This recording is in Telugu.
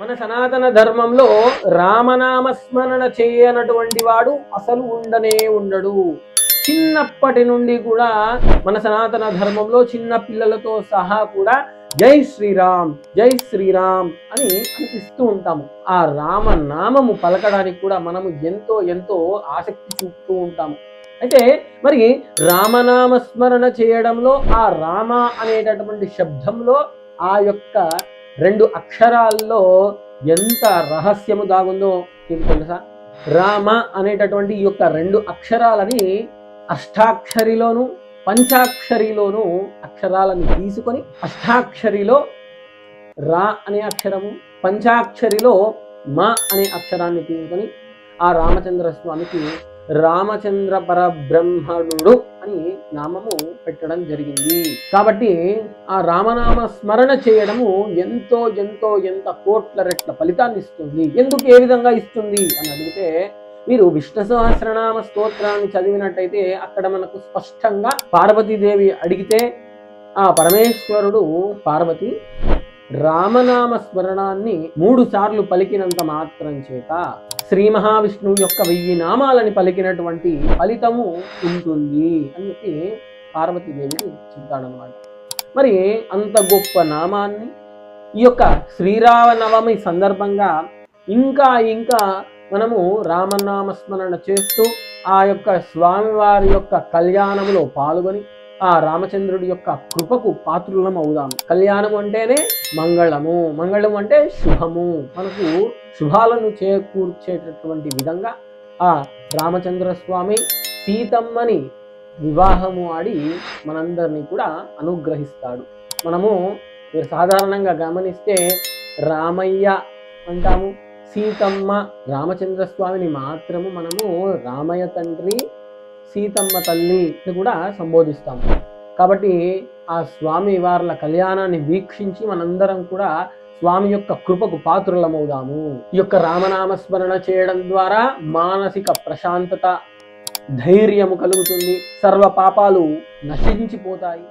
మన సనాతన ధర్మంలో రామనామస్మరణ చేయనటువంటి వాడు అసలు ఉండడు. చిన్నప్పటి నుండి కూడా మన సనాతన ధర్మంలో చిన్న పిల్లలతో సహా కూడా జై శ్రీరామ్ అని అనిపిస్తూ ఉంటాము. ఆ రామనామము పలకడానికి కూడా మనము ఎంతో ఎంతో ఆసక్తి చూపుతూ ఉంటాము. అయితే మరి రామనామస్మరణ చేయడంలో ఆ రామ అనేటటువంటి శబ్దంలో ఆ యొక్క 2 అక్షరాల్లో ఎంత రహస్యము దాగుందో మీకు తెలుసా? రామ అనేటటువంటి ఈ యొక్క 2 అక్షరాలని అష్టాక్షరిలోను పంచాక్షరిలోను అక్షరాలను తీసుకొని అష్టాక్షరిలో రా అనే అక్షరము, పంచాక్షరిలో మ అనే అక్షరాన్ని తీసుకొని ఆ రామచంద్ర స్వామికి రామచంద్ర పరబ్రహ్మణుడు అని నామము పెట్టడం జరిగింది. కాబట్టి ఆ రామనామ స్మరణ చేయడము ఎంత కోట్ల రెట్ల ఫలితాన్ని ఇస్తుంది. ఎందుకు, ఏ విధంగా ఇస్తుంది అని అడిగితే, మీరు విష్ణు సహస్రనామ స్తోత్రాన్ని చదివినట్టయితే అక్కడ మనకు స్పష్టంగా పార్వతీదేవి అడిగితే ఆ పరమేశ్వరుడు పార్వతి రామనామ స్మరణాన్ని 3 సార్లు పలికినంత మాత్రం చేత శ్రీ మహావిష్ణువు యొక్క 1000 నామాలని పలికినటువంటి ఫలితము ఉంటుంది అని చెప్పి పార్వతీదేవికి చెప్తాడనమాట. మరి అంత గొప్ప నామాన్ని ఈ యొక్క శ్రీరామనవమి సందర్భంగా ఇంకా మనము రామనామస్మరణ చేస్తూ ఆ యొక్క స్వామివారి యొక్క కళ్యాణములో పాల్గొని ఆ రామచంద్రుడి యొక్క కృపకు పాత్రులం అవుదాం. కళ్యాణం అంటేనే మంగళము, మంగళం అంటే శుభము, మనకు శుభాలను చేకూర్చేటటువంటి విధంగా ఆ రామచంద్ర స్వామి సీతమ్మని వివాహము ఆడి మనందరినీ కూడా అనుగ్రహిస్తాడు. మనము మీరు సాధారణంగా గమనిస్తే రామయ్య అంటాము, సీతమ్మ, రామచంద్ర స్వామిని మాత్రము మనము రామయ్య తండ్రి సీతమ్మ తల్లి కూడా సంబోధిస్తాము. కాబట్టి ఆ స్వామి వార్ల కళ్యాణాన్ని వీక్షించి మనందరం కూడా స్వామి యొక్క కృపకు పాత్రులమవుదాము. ఈ యొక్క రామనామస్మరణ చేయడం ద్వారా మానసిక ప్రశాంతత, ధైర్యము కలుగుతుంది, సర్వ పాపాలు నశించిపోతాయి.